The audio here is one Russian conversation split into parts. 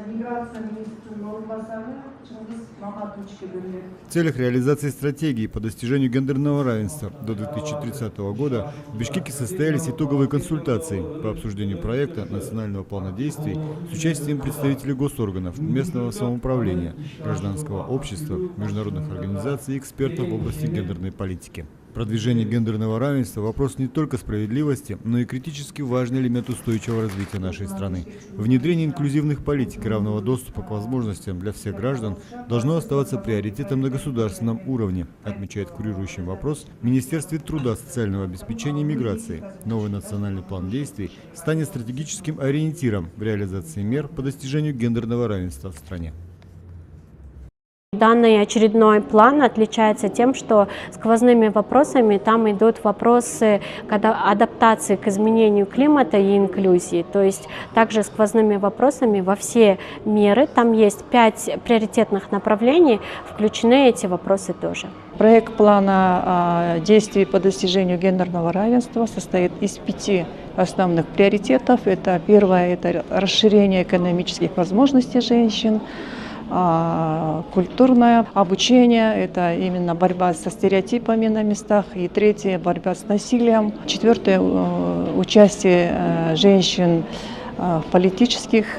В целях реализации стратегии по достижению гендерного равенства до 2030 года в Бишкеке состоялись итоговые консультации по обсуждению проекта национального плана действий с участием представителей госорганов, местного самоуправления, гражданского общества, международных организаций и экспертов в области гендерной политики. Продвижение гендерного равенства – вопрос не только справедливости, но и критически важный элемент устойчивого развития нашей страны. Внедрение инклюзивных политик и равного доступа к возможностям для всех граждан должно оставаться приоритетом на государственном уровне, отмечает курирующий вопрос в Министерстве труда, социального обеспечения и миграции. Новый национальный план действий станет стратегическим ориентиром в реализации мер по достижению гендерного равенства в стране. Данный очередной план отличается тем, что сквозными вопросами там идут вопросы адаптации к изменению климата и инклюзии. То есть также сквозными вопросами во все меры, там есть 5 приоритетных направлений, включены эти вопросы тоже. Проект плана действий по достижению гендерного равенства состоит из 5 основных приоритетов. Это первое – это расширение экономических возможностей женщин. Культурное обучение – это именно борьба со стереотипами на местах. И третье – борьба с насилием. Четвертое – участие женщин в политических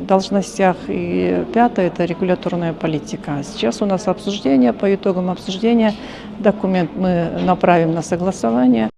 должностях. И пятое – это регуляторная политика. Сейчас у нас обсуждение. По итогам обсуждения документ мы направим на согласование.